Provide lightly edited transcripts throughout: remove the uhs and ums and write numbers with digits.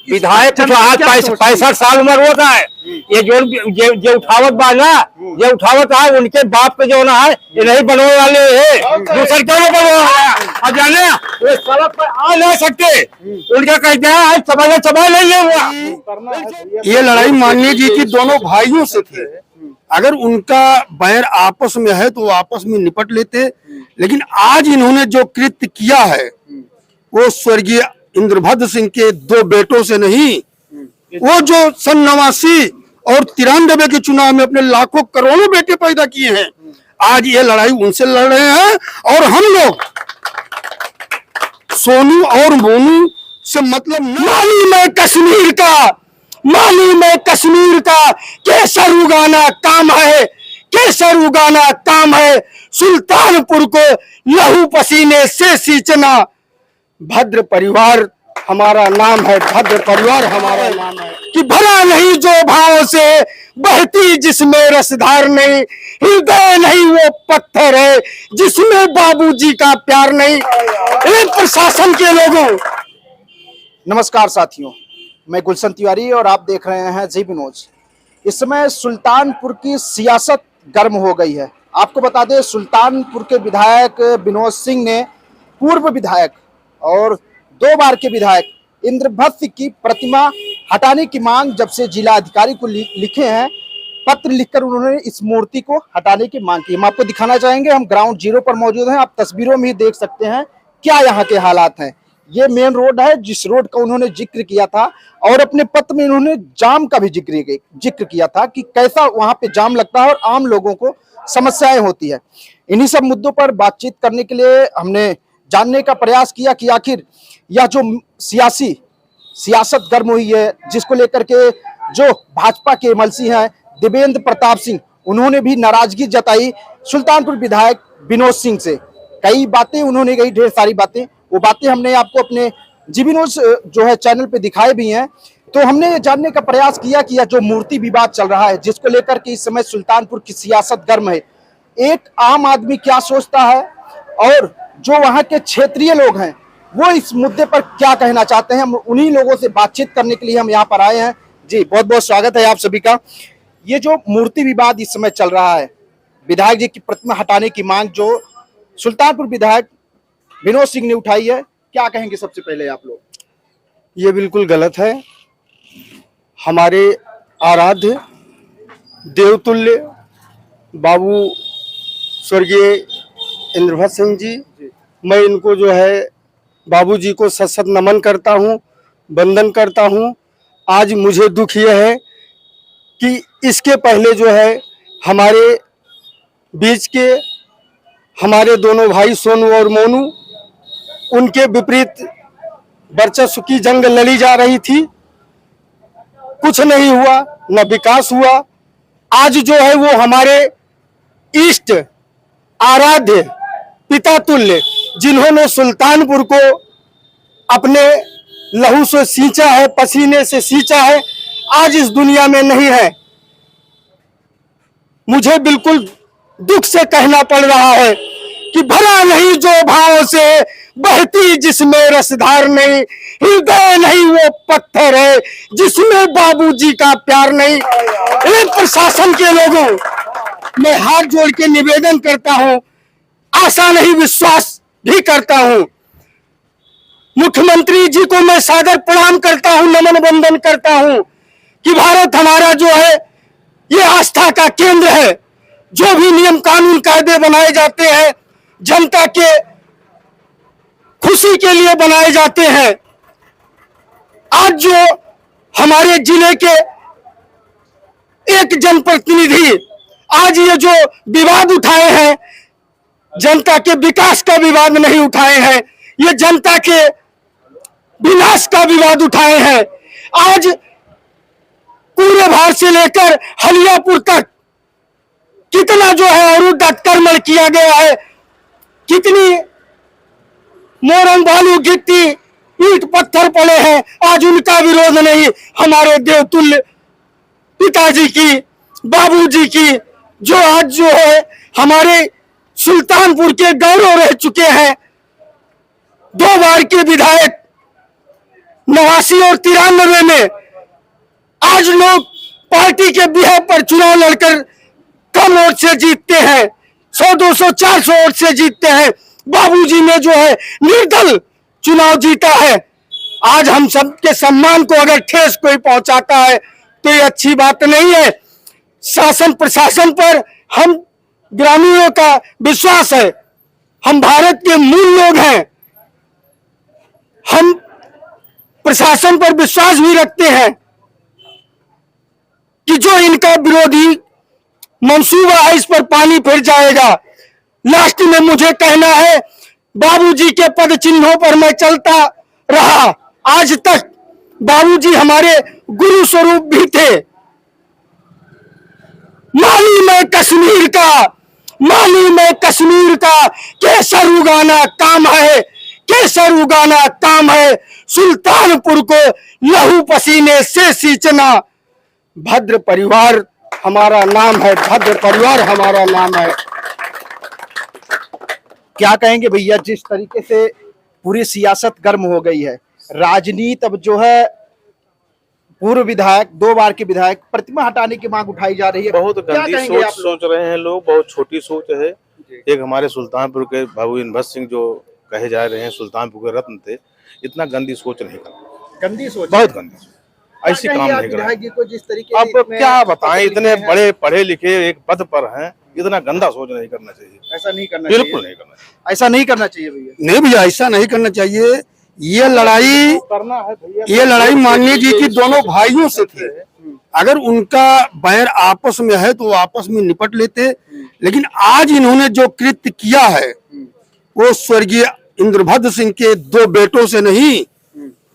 विधायक तो आज 65 साल उम्र होता है। ये जो उठावत बा ना, ये उठावत है उनके बाप पे जो ना है, ये नहीं बनने वाले है। दूसरे क्यों बनने वाला अब जाने वो सड़क पर आ नहीं सकते। उनका कहते हैं चबा नहीं हुआ। ये लड़ाई माननीय जी की दोनों भाइयों से थी। अगर उनका बैर आपस में है तो आपस में निपट लेते, लेकिन आज इन्होंने जो कृत्य किया है वो स्वर्गीय इंद्रभद्र सिंह के 2 बेटों से नहीं, वो जो सन 89 और 93 के चुनाव में अपने लाखों करोड़ों बेटे पैदा किए हैं, आज ये लड़ाई उनसे लड़ रहे हैं। और हम लोग सोनू और मोनू से मतलब माली में कश्मीर का, माली में कश्मीर का केसर उगाना काम है, केसर उगाना काम है। सुल्तानपुर को लहू पसीने से सींचना, भद्र परिवार हमारा नाम है, भद्र परिवार हमारा नाम है। कि भरा नहीं जो भाव से बहती जिसमें रसधार नहीं, हृदय नहीं वो पत्थर है जिसमें बाबूजी का प्यार नहीं। प्रशासन के लोगों, नमस्कार साथियों, मैं गुलशन तिवारी और आप देख रहे हैं जी न्यूज। इस समय सुल्तानपुर की सियासत गर्म हो गई है। आपको बता दें, सुल्तानपुर के विधायक विनोद सिंह ने पूर्व विधायक और 2 बार के विधायक इंद्रभद्र की प्रतिमा हटाने की मांग जब से जिला अधिकारी को लिखे हैं, पत्र लिखकर उन्होंने इस मूर्ति को हटाने की मांग की। हम आपको दिखाना चाहेंगे, हम ग्राउंड जीरो पर मौजूद हैं। आप तस्वीरों में ही देख सकते हैं क्या यहाँ के हालात हैं। ये मेन रोड है जिस रोड का उन्होंने जिक्र किया था, और अपने पत्र में उन्होंने जाम का भी जिक्र किया था कि कैसा वहां पे जाम लगता है और आम लोगों को समस्याएं होती है। इन्हीं सब मुद्दों पर बातचीत करने के लिए हमने जानने का प्रयास किया कि आखिर यह जो सियासत गर्म हुई है, जिसको लेकर के जो भाजपा के एमएलसी हैं देवेंद्र प्रताप सिंह, उन्होंने भी नाराजगी जताई सुल्तानपुर विधायक विनोद सिंह से। कई बातें उन्होंने कही, ढेर सारी बातें, वो बातें हमने आपको अपने जीबी न्यूज जो है चैनल पे दिखाए भी हैं। तो हमने ये जानने का प्रयास किया कि यह जो मूर्ति विवाद चल रहा है, जिसको लेकर के इस समय सुल्तानपुर की सियासत गर्म है, एक आम आदमी क्या सोचता है और जो वहां के क्षेत्रीय लोग हैं वो इस मुद्दे पर क्या कहना चाहते हैं, हम उन्हीं लोगों से बातचीत करने के लिए हम यहाँ पर आए हैं। जी बहुत बहुत स्वागत है आप सभी का। ये जो मूर्ति विवाद इस समय चल रहा है, विधायक जी की प्रतिमा हटाने की मांग जो सुल्तानपुर विधायक विनोद सिंह ने उठाई है, क्या कहेंगे सबसे पहले आप लोग? ये बिल्कुल गलत है। हमारे आराध्य देवतुल्य बाबू स्वर्गीय इंद्रभद्र सिंह जी, मैं इनको जो है बाबूजी को सत सत नमन करता हूँ, वंदन करता हूँ। आज मुझे दुख यह है कि इसके पहले जो है हमारे बीच के हमारे दोनों भाई सोनू और मोनू, उनके विपरीत वर्चस्व की जंग लड़ी जा रही थी। कुछ नहीं हुआ, न विकास हुआ। आज जो है वो हमारे इष्ट आराध्य पिता तुल्य, जिन्होंने सुल्तानपुर को अपने लहू से सींचा है, पसीने से सींचा है, आज इस दुनिया में नहीं है। मुझे बिल्कुल दुख से कहना पड़ रहा है कि भरा नहीं जो भाव से बहती जिसमें रसधार नहीं, हृदय नहीं वो पत्थर है जिसमें बाबूजी का प्यार नहीं। प्रशासन के लोगों, मैं हाथ जोड़ के निवेदन करता हूं, आशा नहीं विश्वास भी करता हूं। मुख्यमंत्री जी को मैं सादर प्रणाम करता हूं, नमन वंदन करता हूं कि भारत हमारा जो है ये आस्था का केंद्र है। जो भी नियम कानून कायदे बनाए जाते हैं जनता के खुशी के लिए बनाए जाते हैं। आज जो हमारे जिले के एक जनप्रतिनिधि आज ये जो विवाद उठाए हैं, जनता के विकास का विवाद नहीं उठाए हैं, ये जनता के विनाश का विवाद उठाए हैं। आज पूरे भारत से लेकर हलियापुर तक कितना जो है अवरुद्ध अतिक्रमण किया गया है, कितनी मोरंग बालू गिट्टी ईंट पत्थर पड़े हैं, आज उनका विरोध नहीं। हमारे देवतुल्य पिताजी की, बाबूजी की, जो आज जो है हमारे सुल्तानपुर के गौरव रह चुके हैं, 2 बार के विधायक 89 और 93 में आज लोग पार्टी के बिहार पर चुनाव लड़कर कम वोट से जीतते हैं, 100, 200, 400 वोट से जीतते हैं। बाबूजी ने जो है निर्दल चुनाव जीता है। आज हम सबके सम्मान को अगर ठेस कोई पहुंचाता है तो ये अच्छी बात नहीं है। शासन प्रशासन पर हम ग्रामीणों का विश्वास है, हम भारत के मूल लोग हैं, हम प्रशासन पर विश्वास भी रखते हैं कि जो इनका विरोधी मंसूबा है इस पर पानी फिर जाएगा। लास्ट में मुझे कहना है, बाबूजी के पद चिन्हों पर मैं चलता रहा। आज तक बाबूजी हमारे गुरु स्वरूप भी थे। माली में कश्मीर का, माली में कश्मीर का केसर उगाना काम है, केसर उगाना काम है। सुल्तानपुर को लहू पसीने से सींचना। भद्र परिवार हमारा नाम है, भद्र परिवार हमारा नाम है। क्या कहेंगे भैया, जिस तरीके से पूरी सियासत गर्म हो गई है, राजनीति अब जो है, पूर्व विधायक, 2 बार के विधायक, प्रतिमा हटाने की मांग उठाई जा रही है। बहुत क्या गंदी कहेंगे सोच आप लोग? सोच रहे हैं लोग, बहुत छोटी सोच है। एक हमारे सुल्तानपुर के बाबू इनभत सिंह जो कहे जा रहे हैं सुल्तानपुर के रत्न थे, इतना गंदी सोच नहीं करना, गंदी सोच, बहुत गंदी सोच, ऐसी क्या काम कहेंगे आप नहीं करना। विधायक जी को जिस तरीके अब से क्या बताएं, पत्र इतने लिखे हैं, बड़े पढ़े लिखे एक पद पर हैं, इतना गंदा सोच नहीं करना चाहिए, ऐसा नहीं करना बिल्कुल चाहिए, नहीं करना चाहिए। ऐसा नहीं करना चाहिए भैया। नहीं भैया, ऐसा नहीं करना चाहिए। ये लड़ाई, करना है भैया, ये लड़ाई माननीय जी की दोनों भाइयों से थी। अगर उनका बैर आपस में है तो वो आपस में निपट लेते, लेकिन आज इन्होंने जो कृत्य किया है वो स्वर्गीय इंद्रभद्र सिंह के 2 बेटों से नहीं,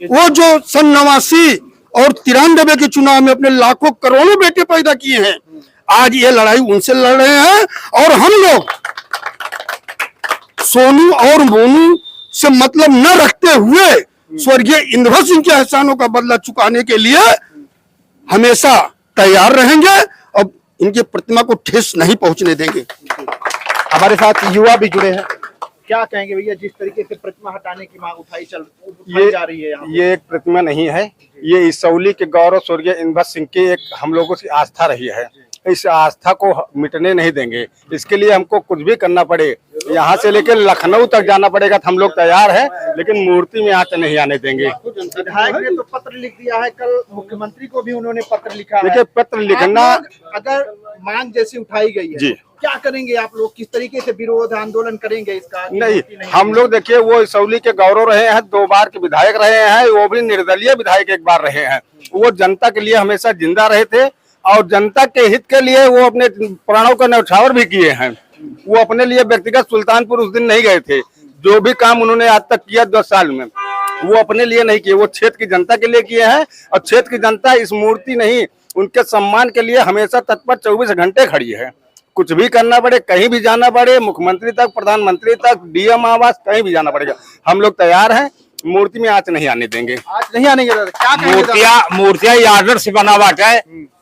वो जो सन 89 और 93 के चुनाव में अपने लाखों करोड़ों बेटे पैदा किए हैं, आज ये लड़ाई उनसे लड़ रहे हैं। और हम लोग सोनू और मोनू से मतलब न रखते हुए स्वर्गीय इंद्रभद्र सिंह के एहसानों का बदला चुकाने के लिए हमेशा तैयार रहेंगे और इनकी प्रतिमा को ठेस नहीं पहुंचने देंगे। हमारे साथ युवा भी जुड़े हैं। क्या कहेंगे भैया, जिस तरीके से प्रतिमा हटाने की मांग उठाई जा रही है यहाँ पे? ये एक प्रतिमा नहीं है, ये इसौली के गौरव स्वर्गीय इंद्रभद्र सिंह की एक हम लोगों की आस्था रही है। इस आस्था को मिटने नहीं देंगे। इसके लिए हमको कुछ भी करना पड़े, यहाँ से लेकर लखनऊ तक जाना पड़ेगा तो हम लोग तैयार हैं, लेकिन मूर्ति में आंच नहीं आने देंगे। विधायक ने तो पत्र लिख दिया है, कल मुख्यमंत्री को भी उन्होंने पत्र लिखा है। देखिए, पत्र लिखना, आप लोग अगर मांग जैसी उठाई गई है, जी, क्या करेंगे आप लोग? किस तरीके से विरोध आंदोलन करेंगे इसका? नहीं, हम लोग देखिए, वो इसौली के गौरव रहे हैं, 2 बार के विधायक रहे हैं, वो भी निर्दलीय विधायक 1 बार रहे हैं। वो जनता के लिए हमेशा जिंदा रहे थे और जनता के हित के लिए वो अपने प्राणों का न्यौछावर भी किए हैं। वो अपने लिए व्यक्तिगत सुल्तानपुर उस दिन नहीं गए थे। जो भी काम उन्होंने आज तक किया 10 साल में, वो अपने लिए नहीं किए, वो क्षेत्र की जनता के लिए किए हैं। और क्षेत्र की जनता इस मूर्ति नहीं, उनके सम्मान के लिए हमेशा तत्पर 24 घंटे खड़ी है। कुछ भी करना पड़े, कहीं भी जाना पड़े, मुख्यमंत्री तक, प्रधानमंत्री तक, डीएम आवास, कहीं भी जाना पड़ेगा, हम लोग तैयार हैं। मूर्ति में आंच नहीं आने देंगे। आज नहीं आने के क्या कहेंगे? मूर्तियां ये आर्डर से बना बाटे,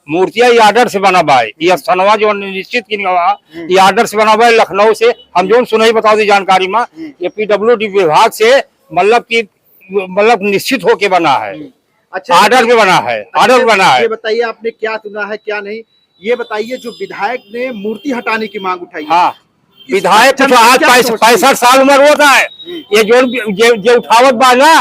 मूर्तियां ये आर्डर से बना बा है। ये स्थानवा जो निश्चित की ये आर्डर से बना हुआ है लखनऊ से। हम जो सुनाई बताओ दी जानकारी में, ये PWD विभाग से मतलब निश्चित होके बना है। अच्छा, आर्डर पे बना है, आर्डर बना है। ये बताइए आपने क्या सुना है क्या नहीं, ये बताइए। जो विधायक ने मूर्ति हटाने की मांग उठाई है, हाँ, विधायक तो आज 65 साल उम्र होता है। ये जो उठावत बा ना,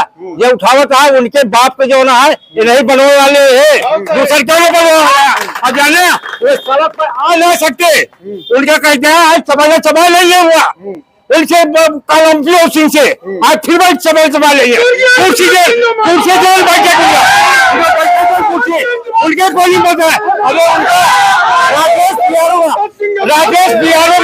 ये उठावत है उनके बाप पे जो ना है, ये नहीं बनने वाले है। दूसर क्यों नहीं बनने वाला? अब जाने वो सड़क पर आ नहीं सकते, उनका कहते हैं आज चबा नहीं हुआ, उनसे कलम सिंह से आज फिर भी चबा लेंगे। कुर्सी जेल बैठे उनके कोई नहीं पता है। राजेश बिहारो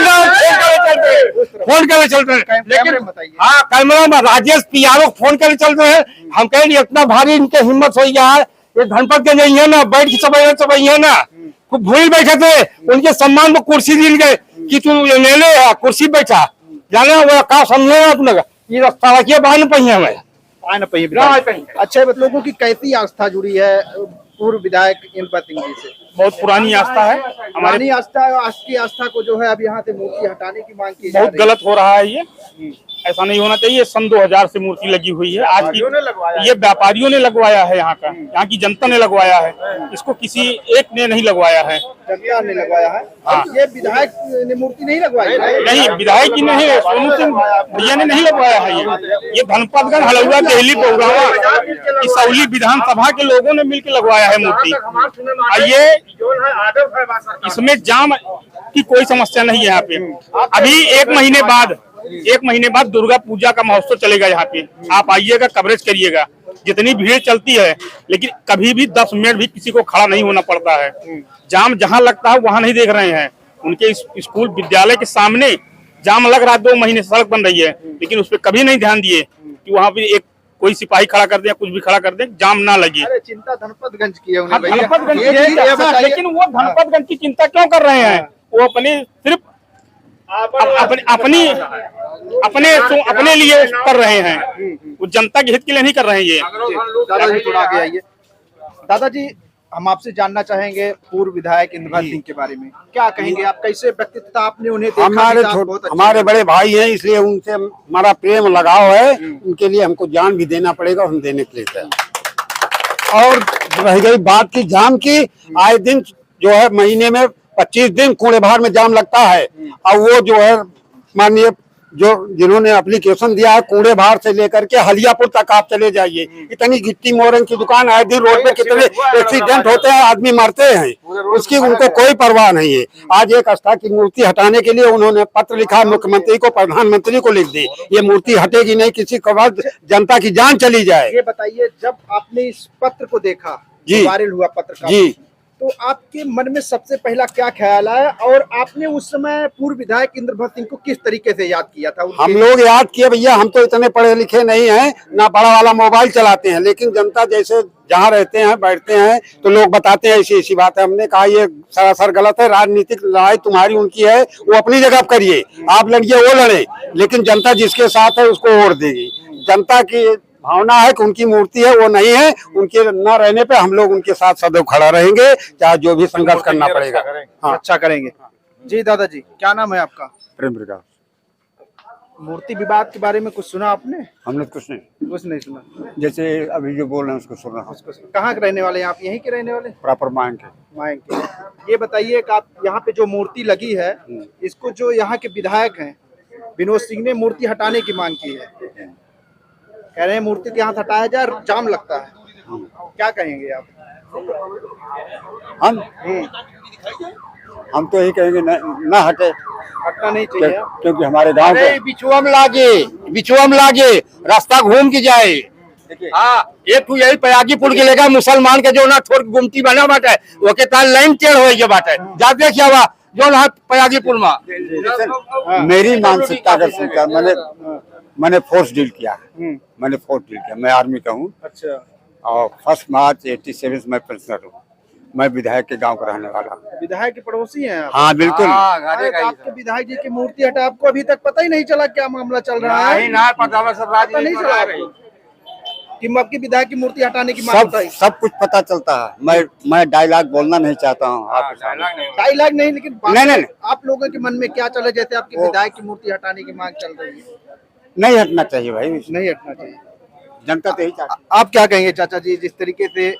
फोन करे चलते हैं, लेकिन हाँ कैमरा में राजेश पियारो फोन करे चलते हैं। हम कहेंगे इतना भारी इनके हिम्मत हो गया है, ये धनपत के नहीं है ना, बैठ के चबाई है ना, खूब भूल बैठे थे, उनके सम्मान में कुर्सी दिल गए कि तू ले ले कुर्सी बैठा जाने वो का समझे अपने ये रास्ता के बाहर पहिए हमें आए ना पहिए। अच्छा, लोगों की कैसी आस्था जुड़ी है पूर्व विधायक इंद्रभद्र सिंह जी से? बहुत पुरानी आस्था है हमारे, हमारी आस्था की आस्था को जो है अब यहाँ से मूर्ति हटाने की मांग की जा बहुत रही है। गलत हो रहा है ये, ऐसा नहीं होना चाहिए। सन 2000 से मूर्ति लगी हुई है, आज की ये व्यापारियों ने लगवाया है, यहाँ का, यहाँ की जनता ने लगवाया है, इसको किसी एक ने नहीं लगवाया है। जनता ने लगवाया है। हाँ। ये विधायक ने मूर्ति नहीं लगवाई है। नहीं, विधायक की नहीं, सोनू सिंह भैया ने नहीं लगवाया है ये धनपतगंज हलुआ दिल्ली पहुंचा इसौली विधानसभा के लोगों ने मिलकर लगवाया है मूर्ति। ये इसमें जाम की कोई समस्या नहीं है यहाँ पे। अभी एक महीने बाद दुर्गा पूजा का महोत्सव चलेगा यहाँ पे, आप आइएगा, कवरेज करिएगा, जितनी भीड़ चलती है, लेकिन कभी भी 10 मिनट भी किसी को खड़ा नहीं होना पड़ता है। जाम जहाँ लगता है वहाँ नहीं देख रहे हैं, उनके स्कूल विद्यालय के सामने जाम लग रहा है, 2 महीने से सड़क बन रही है, लेकिन उस पर कभी नहीं ध्यान दिए कि वहाँ पे एक कोई सिपाही खड़ा कर दे या कुछ भी खड़ा कर दे, जाम ना लगे। अरे चिंता धनपतगंज की है उन्हें भैया। धनपतगंज ये की है, बताइए। लेकिन वो धनपतगंज की चिंता क्यों कर रहे हैं? वो सिर्फ अपने लिए कर रहे हैं, वो जनता के हित के लिए नहीं कर रहे हैं ये। दादाजी थोड़ा आगे आइए। दादाजी, हम आपसे जानना चाहेंगे पूर्व विधायक इंद्रभक्त सिंह के बारे में, क्या कहेंगे आप? कैसे व्यक्तित्व था, आपने उन्हें देखा भी था, बहुत अच्छे हमारे बड़े भाई हैं, इसलिए उनसे हमारा प्रेम लगाव है, उनके लिए हमको जान भी देना पड़ेगा, हम देने के लिए तैयार। और रह गई बात की जाम की, आए दिन जो है महीने में 25 दिन कूड़ेभार में जाम लगता है, और वो जो है माननीय जिन्होंने एप्लीकेशन दिया है, कूड़ेभार से लेकर के हलियापुर तक आप चले जाइए, इतनी गिट्टी मोरंग की दुकान, आए दिन रोड पे कितने एक्सीडेंट होते हैं, आदमी मरते हैं, उसकी उनको कोई परवाह नहीं है। आज एक आस्था की मूर्ति हटाने के लिए उन्होंने पत्र लिखा मुख्यमंत्री को, प्रधानमंत्री को लिख दी, ये मूर्ति हटेगी नहीं, किसी के बाद जनता की जान चली जाए। ये बताइए, जब आपने इस पत्र को देखा, जी, वायरल हुआ पत्र जी, तो आपके मन में सबसे पहला क्या ख्याल आया, और आपने उस समय पूर्व विधायक इंद्रभक्त सिंह को किस तरीके से याद किया था? हम लोग याद किए भैया, हम तो इतने पढ़े लिखे नहीं हैं, ना बड़ा वाला मोबाइल चलाते हैं, लेकिन जनता जैसे जहाँ रहते हैं बैठते हैं तो लोग बताते हैं ऐसी ऐसी बात है। हमने कहा ये सरासर गलत है, राजनीतिक लड़ाई तुम्हारी उनकी है, वो अपनी जगह करिए, आप लड़िए वो लड़े, लेकिन जनता जिसके साथ है उसको वोट देगी। जनता की भावना है कि उनकी मूर्ति है, वो नहीं है, उनके न रहने पे हम लोग उनके साथ सदैव खड़ा रहेंगे, चाहे जो भी संघर्ष करना पड़ेगा। हाँ, अच्छा करेंगे। जी दादाजी, क्या नाम है आपका? प्रेम प्रकाश। मूर्ति विवाद के बारे में कुछ सुना आपने? हमने कुछ नहीं सुना। जैसे अभी जो बोल रहे हैं उसको सुन रहा हूँ। कहाँ के रहने वाले हैं आप? यहीं के रहने वाले? प्रॉपर मांग के। मायन के। ये बताइए कि आप यहाँ पे जो मूर्ति लगी है, इसको जो यहाँ के विधायक हैं विनोद सिंह ने मूर्ति हटाने की मांग की है, कह रहे हैं मूर्ति के हाथ हटाया जाए, जाम लगता है, क्या कहेंगे आप? हम तो यही कहेंगे न हटे, हटना नहीं चाहिए, क्योंकि हमारे गांव बिचुआ में लागे रास्ता घूम के जाए। हाँ, एक तो यही पयागीपुर के लेगा मुसलमान के जो ना थोड़ी गुमटी बना बाटे, वो के ताल लाइन टेढ़ हो बाटे, जा देखिए हुआ जो ना पयागीपुर में। मेरी मानसिकता का स्वीकार, मैंने फोर्स डील किया है, मैं आर्मी का हूँ। अच्छा। और 1 मार्च 87 में पेंशनर हूँ। मैं विधायक के गांव का रहने वाला हूँ। विधायक के पड़ोसी हैं आप? हाँ बिल्कुल। अरे तो आपके विधायक जी की मूर्ति हटा, आपको अभी तक पता ही नहीं चला क्या मामला चल रहा है? नहीं पता, सब पता नहीं चला कि आपके विधायक की मूर्ति हटाने की मांग उठाई? सब कुछ पता चलता है। मैं डायलॉग बोलना नहीं चाहता हूँ आपके सामने। डायलॉग नहीं, लेकिन नहीं। आप लोगों के मन में क्या चले, जैसे आपके विधायक की मूर्ति हटाने की मांग चल रही है? नहीं हटना चाहिए भाई, नहीं हटना चाहिए, जनता तो यही चाहती। आप क्या कहेंगे चाचा जी, जिस तरीके से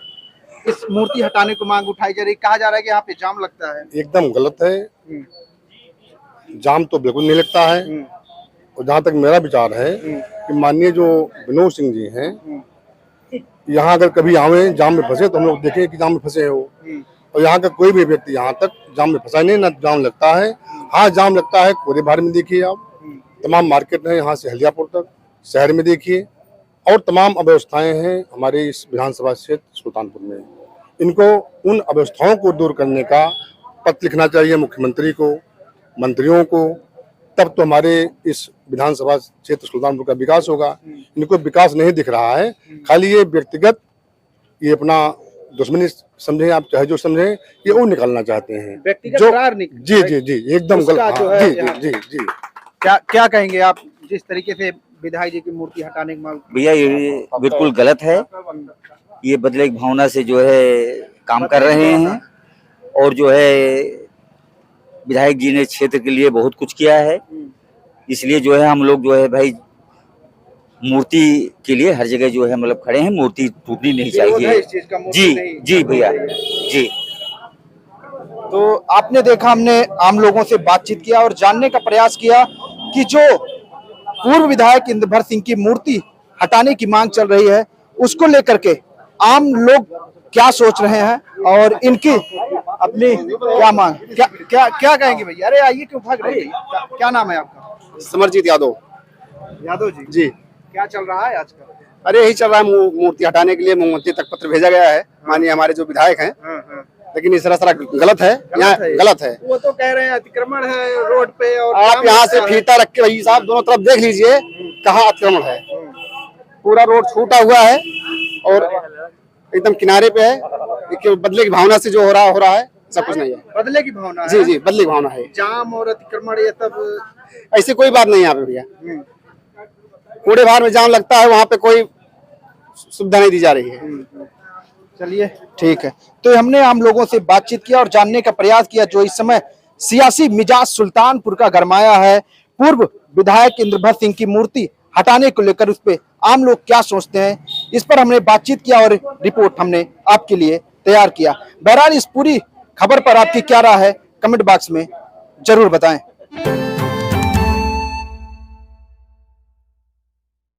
इस मूर्ति हटाने को मांग उठाई जा रही, कहा जा रहा है कि यहाँ पे जाम लगता है? एकदम गलत है, जाम तो बिल्कुल नहीं लगता है। और जहाँ तक मेरा विचार है कि माननीय जो विनोद सिंह जी हैं, यहाँ अगर कभी आवे जाम में फंसे तो हम लोग देखें कि जाम में फंसे हो, और यहाँ का कोई भी व्यक्ति यहाँ तक जाम में फंसा नहीं, ना जाम लगता है। हाँ, जाम लगता है कूड़ेभार में, देखिए आप तमाम मार्केट है, यहाँ से हलियापुर तक शहर में देखिए, और तमाम अव्यवस्थाएं हैं हमारे इस विधानसभा क्षेत्र सुल्तानपुर में। इनको उन अव्यवस्थाओं को दूर करने का पत्र लिखना चाहिए मुख्यमंत्री को, मंत्रियों को, तब तो हमारे इस विधानसभा क्षेत्र सुल्तानपुर का विकास होगा। इनको विकास नहीं दिख रहा है, खाली ये व्यक्तिगत, ये अपना दुश्मनी समझे आप, चाहे जो समझे, ये वो निकालना चाहते हैं व्यक्तिगत। जी एकदम गलत। जी क्या कहेंगे आप, जिस तरीके से विधायक जी की मूर्ति हटाने की मांग? भैया ये बिल्कुल गलत है, ये बदले की भावना से जो है काम कर रहे हैं, और जो है विधायक जी ने क्षेत्र के लिए बहुत कुछ किया है, इसलिए जो है हम लोग जो है भाई मूर्ति के लिए हर जगह जो है मतलब खड़े हैं। मूर्ति टूटनी नहीं विरोध है चाहिए। इस चीज का, मूर्ति जी नहीं जी भैया जी। तो आपने देखा, हमने आम लोगों से बातचीत किया और जानने का प्रयास किया कि जो पूर्व विधायक इंद्रभर सिंह की मूर्ति हटाने की मांग चल रही है, उसको लेकर के आम लोग क्या सोच रहे हैं और इनकी अपनी क्या मांग, क्या कहेंगे भैया? अरे आइए, क्यों भाग रहे हैं? क्या नाम है आपका? समरजीत यादव। यादव जी जी। क्या चल रहा है आजकल? अरे यही चल रहा है, मूर्ति हटाने के लिए मुख्यमंत्री तक पत्र भेजा गया है, माननीय हमारे जो विधायक हैं। लेकिन इस तरह गलत है, यहाँ गलत है। वो तो कह रहे हैं अतिक्रमण है रोड पे, और आप यहाँ से फीता रख के भाई साहब दोनों तरफ देख लीजिए कहाँ अतिक्रमण है। पूरा रोड छूटा हुआ है और एकदम किनारे पे है। कि बदले की भावना से जो हो रहा है, सब कुछ नहीं है। बदले की भावना है? जी जी, बदले की भावना है। जाम और अतिक्रमण ये सब ऐसी कोई बात नहीं है यहाँ पे भैया। कूड़े बाहर में जाम लगता है, वहाँ पे कोई सुविधा नहीं दी जा रही है। चलिए ठीक है। तो हमने आम लोगों से बातचीत किया और जानने का प्रयास किया जो इस समय सियासी मिजाज सुल्तानपुर का गरमाया है। पूर्व विधायक इंद्रभर सिंह की मूर्ति हटाने को लेकर उस पे आम लोग क्या सोचते हैं, इस पर हमने बातचीत किया और रिपोर्ट हमने आपके लिए तैयार किया। बहरहाल इस पूरी खबर पर आपकी क्या राय है, कमेंट बॉक्स में जरूर बताएं।